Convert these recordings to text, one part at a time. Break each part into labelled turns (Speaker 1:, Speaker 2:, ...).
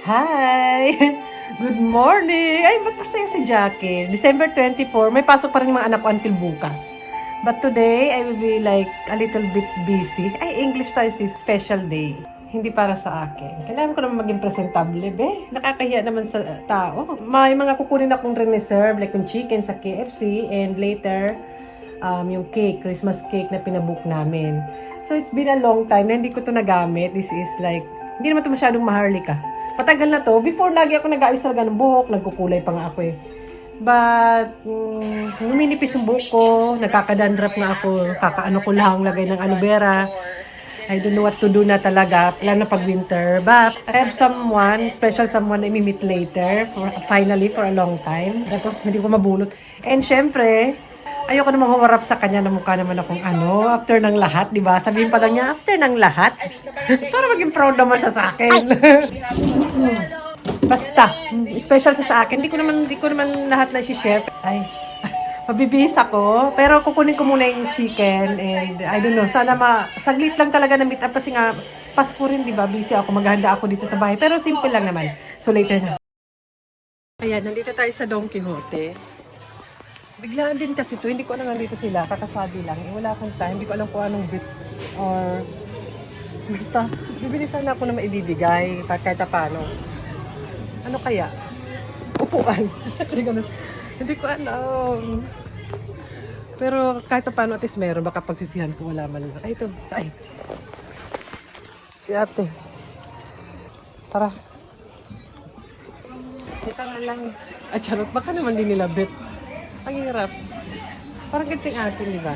Speaker 1: Hi! Good morning! Ay, ba't masaya si Jackie? December 24, may pasok pa rin yung mga anak ko until bukas. But today, I will be like a little bit busy. Ay, English tayo si special day. Hindi para sa akin. Kailangan ko naman maging presentable, be. Nakakahiya naman sa tao. May mga kukunin akong reserve, like yung chicken sa KFC, and later, yung cake, Christmas cake na pinabook namin. So, it's been a long time na hindi ko to nagamit. This is like, hindi naman to masyadong maharlika. Matagal na to. Before, lagi ako nag-ayos talaga ng buhok. Nagkukulay pa nga ako eh. But, numinipis yung buhok ko. Nagkakadandrap nga ako. Kakaano ko lang, lagay ng aloe vera. I don't know what to do na talaga. Lalo na pag winter. But, I have someone, special someone na i-meet later. Finally, for a long time. Hindi ko mabulot. And syempre, ayoko namang humarap sa kanya na mukha naman akong after ng lahat, di ba? Sabihin pa lang niya, after ng lahat. Para maging proud naman siya sa akin. Basta, special sa akin. Hindi ko naman lahat na i-share. Ay, mabibihis ako. Pero kukunin ko muna yung chicken and I don't know, sana saglit lang talaga na meet up kasi nga Pasko rin, di ba? Busy ako, maghahanda ako dito sa bahay. Pero simple lang naman. So later na. Ayan, nandito tayo sa Don Quixote. Biglaan din kasi to, hindi ko alam nandito sila, kakasabi lang. Wala akong time, hindi ko alam kung anong bit or basta, bibili sana ako na maibibigay kahit paano. Ano kaya? Upuan. Hindi ko alam. Pero kahit paano at least meron, baka pagsisihan ko wala man lang. Ay, ito. Ay. Si ate. Tara. Kita na lang. At charot, baka naman din nila bet. Ang hirap. Parang ganting atin, di ba?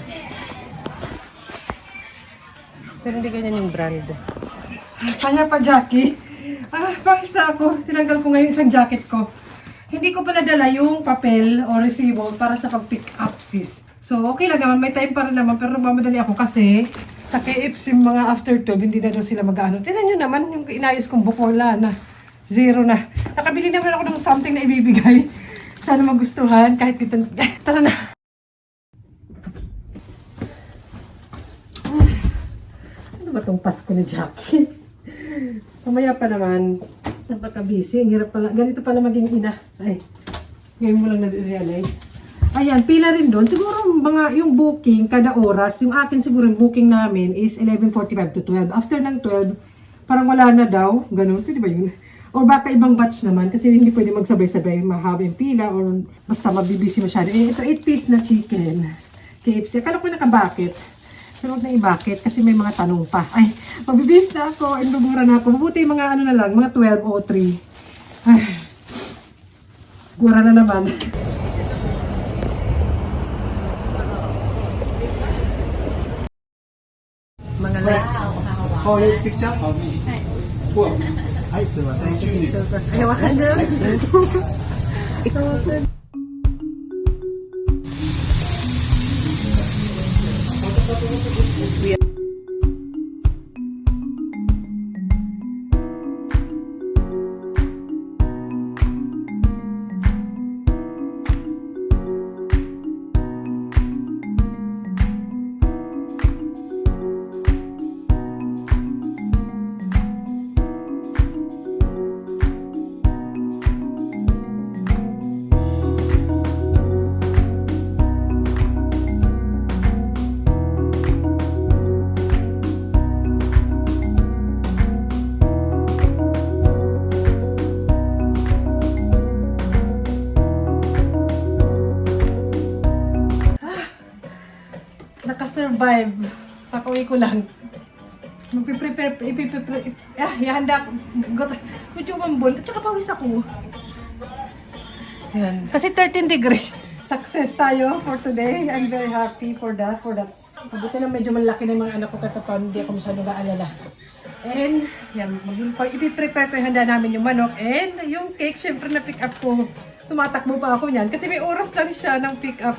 Speaker 1: Pero hindi ganyan yung brand. Kaya pa, Jackie. Basta ako. Tinanggal ko ngayon isang jacket ko. Hindi ko pala dala yung papel o resibo para sa pag-pick up, sis. So, okay lang naman. May time pa rin naman. Pero mamadali ako kasi sa KFC mga after 12, hindi na daw sila mag-ano. Tignan nyo naman yung inayos kong bukola na. Zero na. Nakabili naman ako ng something na ibibigay. Sana magustuhan kahit ito. Tara na. Ano ba itong Pasko ni Jackie? Mamaya pa naman. Napaka-busy. Ang hirap pala. Ganito pala maging ina. Ay, ngayon mo lang na-realize. Ayan, pila rin doon. Siguro yung booking kada oras. Yung akin siguro yung booking namin is 11:45 to 12. After ng 12, parang wala na daw. Ganun. Pwede ba yun? Or baka ibang batch naman kasi hindi pwede magsabay-sabay mahaba yung pila or basta mabibisi masyado. Eh, ito 8-piece na chicken. KFC. Akala ko nakabakit. Pero huwag na i-bakit kasi may mga tanong pa. Ay, mabibis na ako. Indubura na ako. Mabuti yung mga ano na lang, mga 12:03. Ay, gura na naman. Mga like.
Speaker 2: Oh, your picture? Wow. はい、すいません。
Speaker 1: Ay, wakan doon. Ito. Nakasurvive. Pakuwi ko lang. Magpiprepare, ihanda ko. Medyo umambon. At saka pawis ako. Yan. Kasi 13 degrees. Success tayo for today. I'm very happy for that. Mabuti na medyo malaki na yung mga anak ko kahit paano hindi ako masyadong naalala. And, yan. Ipiprepare ko yung handa namin yung manok. And, yung cake, syempre na-pick up ko. Tumatakbo pa ako yan. Kasi may oras lang siya ng pick up.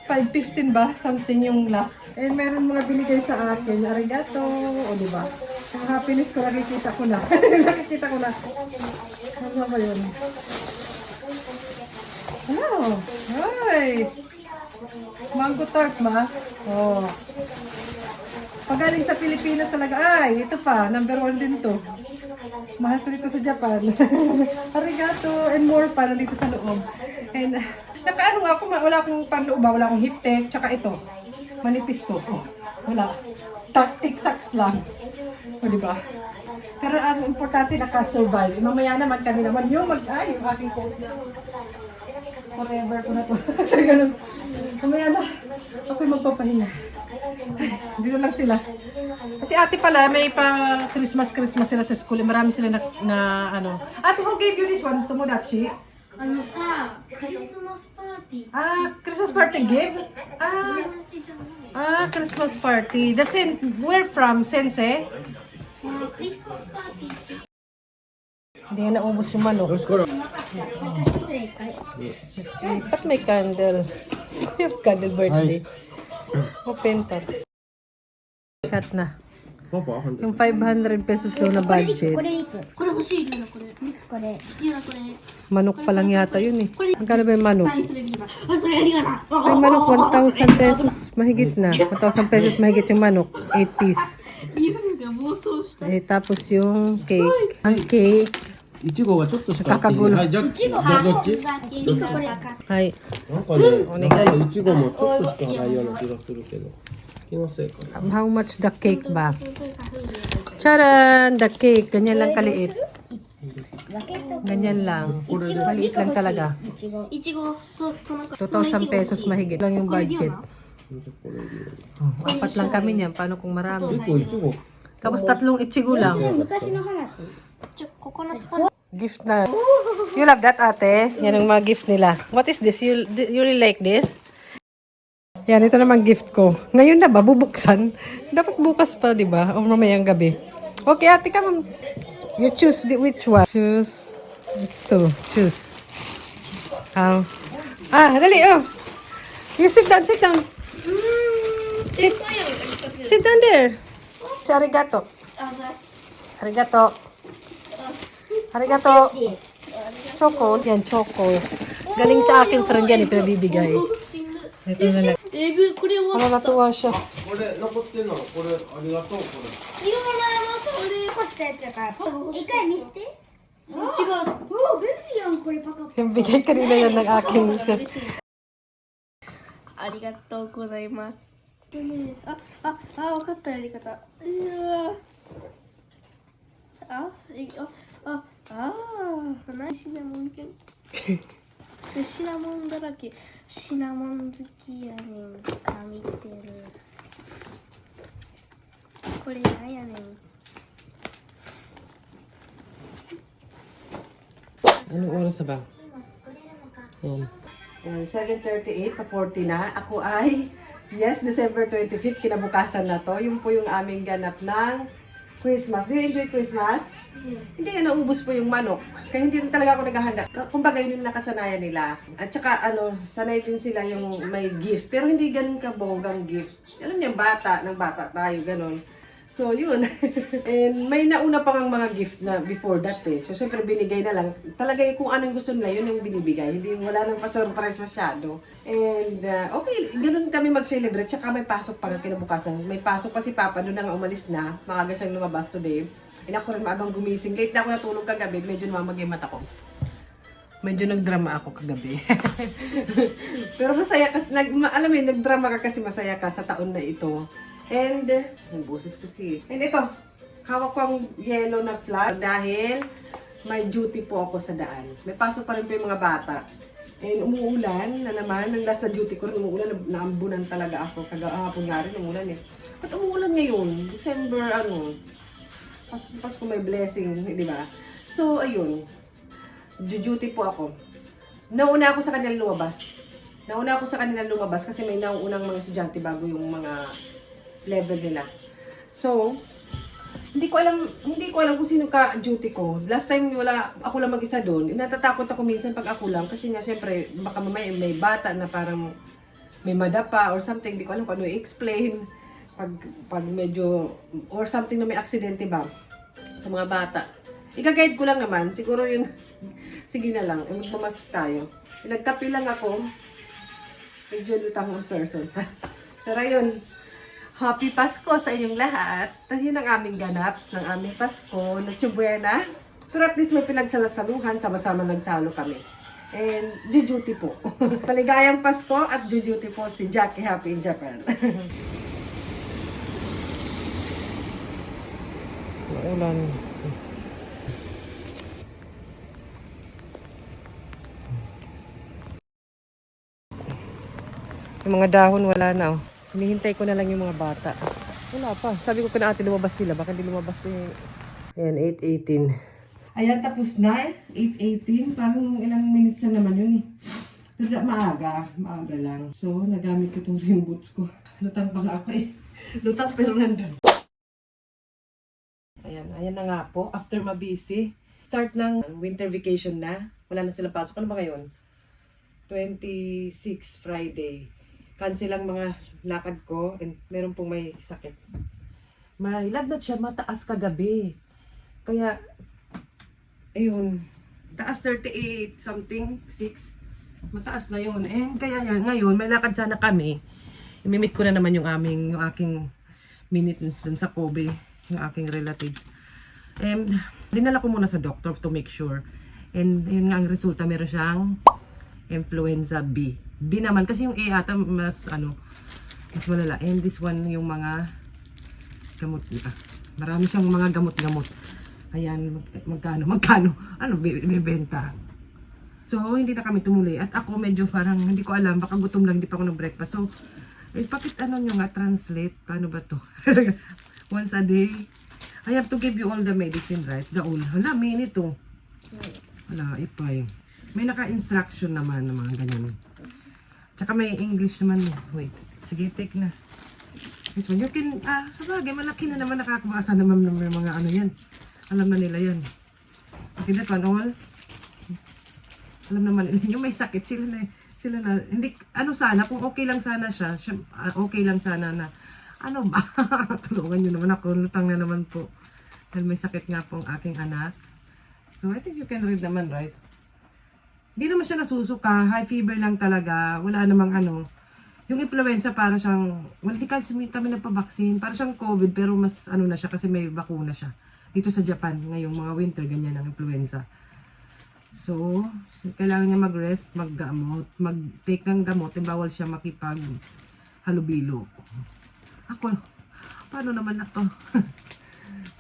Speaker 1: 5:15 ba? Something yung last. And meron mga binigay sa akin. Arigato. O diba? Ang happiness ko, nakikita ko na. Nakikita ko na. Ano ba yun? Oh. Hi! Mango tart ba? Oh. Pagaling sa Pilipinas talaga, ay, ito pa, number 1 din to. Mahal ko dito sa Japan. Arigato and more pa dito sa loob. And, nakaano nga ako, wala akong panloob, wala akong hip tech, tsaka ito, manipis to. Oh, wala. Tik-saks lang. O, diba? Pero ang importante, naka-survive. Mamaya naman kami naman yung yung aking coat na. Forever ko na to. Kaya ganun. Mamaya na, ako'y magpapahinga. Dito lang sila. Kasi ate pala, may pa Christmas sila sa school. Marami sila na ano. Ate, who gave you this one? Tomodachi?
Speaker 3: あのさ、クリスマスパーティー。
Speaker 1: Ah, Christmas party gift? Christmas party. That's in, where from? Sensei?
Speaker 3: クリスマスパーティーって
Speaker 1: Hindi na naubos yung manok.
Speaker 3: 正解。
Speaker 1: Ba't may candle? Candle birthday. Open that. Cut na.
Speaker 2: パパ
Speaker 1: Yung 500 pesos daw na budget.
Speaker 3: これ欲しい、リュウナこれ。これ。リュウナこれ。
Speaker 1: Manok pa lang yata yun eh. Magkano ba yung manok?
Speaker 3: それリュウナ。あ、それありがとう。
Speaker 1: Yung manok, 1,000 pesos mahigit na. 1,000 pesos mahigit yung manok. 8 piece.
Speaker 3: リュウナが暴走した。
Speaker 1: Eh, tapos yung cake. Ang cake.
Speaker 2: いちごがちょっとしか入ってい
Speaker 1: Kakagulo.
Speaker 2: ない。はい、じゃあ、どっち
Speaker 3: リカこれ。
Speaker 1: Ay,
Speaker 2: なんかね、
Speaker 1: お願い
Speaker 2: 中のいちごもちょっとしかないような気がするけど。気のせいかな。
Speaker 1: how much the cake ba? Charan! The cake. Ganyan lang kaliit. Ganyan lang. Maliit lang talaga.
Speaker 3: いちごとトナカ
Speaker 1: 2,000 pesos mahigit lang yung budget. Apat lang kami niyan. Paano kung
Speaker 2: 一
Speaker 1: marami?
Speaker 2: 個いちご。
Speaker 1: Tapos 3 ichigo lang.
Speaker 3: 昔の話。ココナッツパン。
Speaker 1: Gift na. You love that, ate? Yan ang mga gift nila. What is this? You really like this? Yan, ito naman gift ko. Ngayon na ba? Bubuksan? Dapat bukas pa, di ba? O mamayang gabi. Okay, ate, come on. You choose which one. Choose. It's two. Choose. Dali, oh. You sit down, sit down. Sit down there. Arigato. Arigato. Arigato. Choco. Yan, choco. Galing sa aking friend yan, ipinabibigay. Ito na lang.
Speaker 3: これを。
Speaker 1: Natuwa siya.
Speaker 2: これ残ってんの、これありがとう、これ。
Speaker 3: リュウナのそれ干したやつだから。一回見せて。違う。おお、便利やんこれパカパカ。
Speaker 1: Yung bigay kanina yan ng aking...
Speaker 3: ありがとうございます。わかったやり方。何シナモン犬。シナモンだらけ。シナモン好きやねん。見てる。これなんやねん。
Speaker 1: Anong oras na ba? Yan. 7:38 pa 40 na. Ako ay, yes, December 25th, kinabukasan na to. Yun po yung aming ganap ng Christmas. Do you enjoy Christmas? Hindi nga naubos po yung manok. Kaya hindi rin talaga ako naghahanda. Kumbaga yun yung nakasanayan nila. At saka sanay din sila yung may gift. Pero hindi ganun kabonggang gift. Alam niyo, bata tayo, ganun. So, yun. And may nauna pa ng mga gift na before that eh. So, syempre binigay na lang. Talaga kung anong gusto nila, yun yung binibigay. Hindi, wala nang pa-surprise masyado. And, okay, ganun kami mag-celebrate. Tsaka may pasok pa nga kinabukasan. May pasok pa si Papa, doon na nga umalis na. Maaga siyang lumabas today. And ako rin maagang gumising. Late na ako natulog kagabi. Medyo namamag yung mata ko. Medyo nagdrama ako kagabi. Pero masaya kasi, alam mo yun, nagdrama ka kasi masaya ka sa taon na ito. And, yung boses ko sis. And ito, hawak ko ang yellow na flag dahil may duty po ako sa daan. May pasok pa rin po yung mga bata. And umuulan na naman. Ang last na duty ko rin umuulan, naambunan talaga ako. Kagahapon nga rin umuulan eh. Ba't umuulan ngayon? December, Pasko may blessing, di ba? So, ayun. Duty po ako. Nauna ako sa kanilang lumabas. Kasi may nauunang mga estudyante bago yung mga level nila. So, hindi ko alam kung sino ka-duty ko. Last time ako lang mag-isa doon. Natatakot ako minsan pag ako lang kasi nga syempre baka mamaya may bata na parang may madapa or something. Hindi ko alam kung ano i-explain pag medyo or something na may aksidente ba sa mga bata. Ika-guide ko lang naman. Siguro yun sige na lang. Magmamasik tayo. Nagkape lang ako. Medyo lutang ang person. Pero yun, Happy Pasko sa inyong lahat. Yun ang aming ganap ng aming Pasko. Noche Buena. Pero at least may pinagsalasaluhan. Sama-sama nagsalo kami. And jujuti po. Paligayang Pasko at jujuti po si Jackie Happy in Japan. Ulan. Yung mga dahon wala na oh. Hinihintay ko na lang yung mga bata. Wala pa. Sabi ko kina ate lumabas sila. Baka hindi lumabas eh. Ayan, 8:18. Ayan, tapos na. 8:18. Parang ilang minutes lang naman yun eh. Pero maaga. Maaga lang. So, nagamit ko itong rain boots ko. Lutang pa nga ako eh. Lutang pero nandun. Ayan, ayan na nga po. After mabisi. Start ng winter vacation na. Wala na silang pasok. Ano ba ngayon? 26 Friday. Cancel ang mga lakad ko and meron pong may sakit. May lagnat siya, mataas kagabi. Kaya, ayun, taas 38 something, 6. Mataas na yun. And kaya yan, ngayon, may lakad sana kami. Imimit ko na naman yung aking minute dun sa Kobe, yung aking relative. And dinala ko muna sa doctor to make sure. And yun nga ang resulta, meron siyang influenza B. B naman kasi yung A ata mas mas malala. And this one yung mga gamot nila. Marami siyang mga gamot-gamot. Ayan, magkano? Ano bibenta? So, hindi na kami tumuloy. At ako medyo parang hindi ko alam, baka gutom lang, hindi pa ako nag-breakfast. So, bakit nyo nga translate? Paano ba to? Once a day. I have to give you all the medicine, right? Gaul. Hala, minute to. Hala, ipay. May naka-instruction naman ng mga ganyan. Tsaka may English naman. Wait. Sige, take na. Which one? You can, sa bagay, malaki na naman nakakabasa naman ng mga ano yan. Alam na nila yan. Okay, that one all. Alam naman nila. Yung may sakit, sila na, hindi, ano sana, kung okay lang sana siya, okay lang sana na, ano ba? Tulungan nyo naman ako, lutang na naman po. Dahil may sakit nga po ang aking anak. So, I think you can read naman, right? Hindi naman siya nasusuka, high fever lang talaga, wala namang ano. Yung influenza para siyang, hindi kasi kami nagpa-vaccine, para siyang COVID pero mas ano na siya kasi may bakuna siya. Dito sa Japan, ngayong mga winter, ganyan ang influenza. So, kailangan niya mag-rest, mag-gamot, mag-take ng gamot, bawal siya makipag-halubilo. Ako, paano naman ako?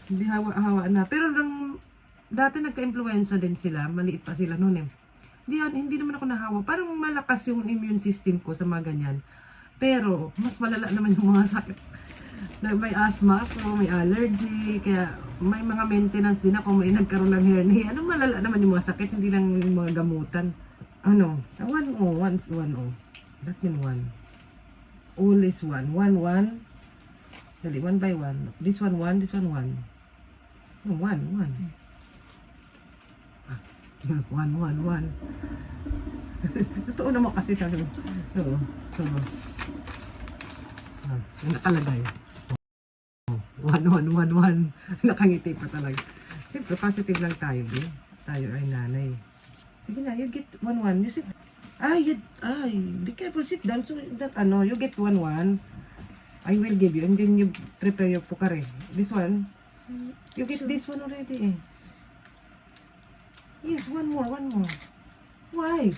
Speaker 1: Hindi hawa na. Pero dati nagka-influenza din sila, maliit pa sila noon eh. Hindi naman ako nahawa. Parang malakas yung immune system ko sa mga ganyan. Pero, mas malala naman yung mga sakit. May asthma ako, may allergy, kaya may mga maintenance din ako, may nagkaroon ng hernia. Ano malala naman yung mga sakit, hindi lang yung mga gamutan. Ano? 1-0, 1-0. That mean 1. All is 1. 1-1. Dali, 1 by 1. This one 1, this one 1. 1. 1. Totoo naman kasi sabi mo. Oo. Nakalagay. 1. Nakangiti pa talaga. Siyempre, positive lang tayo. Tayo ay nanay. Sige na, you get 1-1. You sit. Be careful. Sit down. So that you get 1-1. I will give you. And then you prepare your pukare. This one. You get this one already eh. Yes, one more. Why?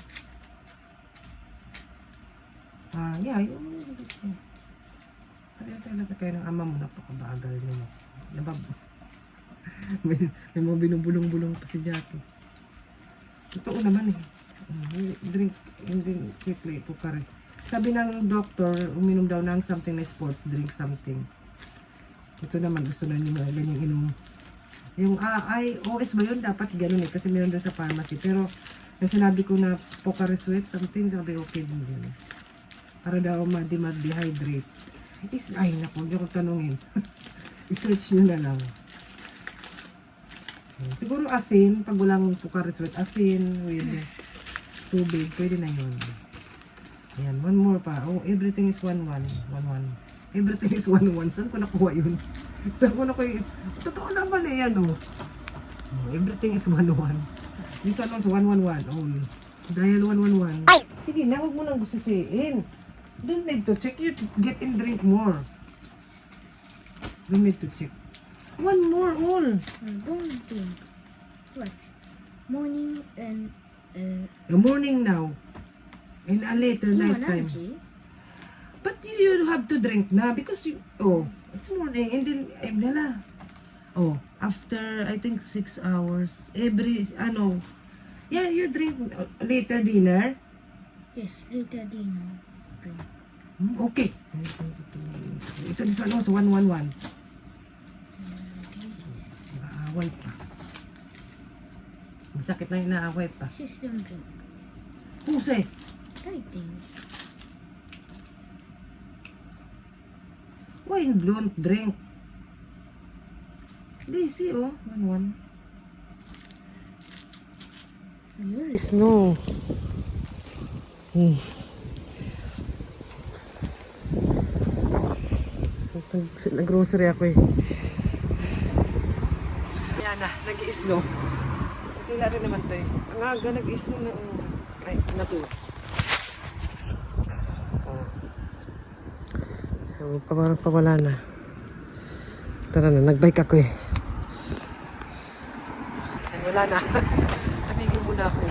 Speaker 1: Yeah, Pareho talaga kayo ng ama mo, napakabagal nyo. may mga binubulong-bulong pa si Jackie. Totoo naman eh. Drink, hindi play po ka rin. Sabi ng doctor, uminom daw ng something na sports drink something. Ito naman, gusto na nyo na ganyang inom. Yung IOS ba yun? Dapat ganun eh. Kasi meron doon sa pharmacy. Pero, yung sinabi ko na Pocari Sweat, something, sabi okay din yun. Para daw ma-dehydrate. Ay, naku, hindi ko tanungin. I-search nyo na lang. Siguro asin, pag walang Pocari Sweat, asin with tubig, pwede na yun. Ayan, one more pa. Oh, everything is 1-1. 1-1. Everything is 1-1. Saan ko nakuha yun? Saan ko nakuha yun? Totoo naman eh, yan oh. Everything is 1-1. This one also 1-1-1. Oh, dahil 1-1-1. Sige na, huwag mo nang busisiin. Don't need to check. You get and drink more. We need to check. One more, all.
Speaker 3: Don't drink. What? Morning and
Speaker 1: The morning now. And a later night time. But you have to drink na because you, it's morning and then, nala. After, I think 6 hours, you drink later dinner.
Speaker 3: Yes, later dinner. Drink.
Speaker 1: Okay. Ito din sa ano, sa 111. Naaway pa. Masakit na yung naaway pa.
Speaker 3: Sis, don't drink.
Speaker 1: Puse.
Speaker 3: I think.
Speaker 1: Why don't drink? Lazy, 1-1.
Speaker 3: Really?
Speaker 1: No. Nag-grocery ako eh. Yan na, nag-i-snow. Okay na rin naman tayo. Ang aga nag-i-snow na. Ay, natuwa. Pawala na. Tara na, nag-bike ako eh. Ay, wala na. Tabigin muna ako.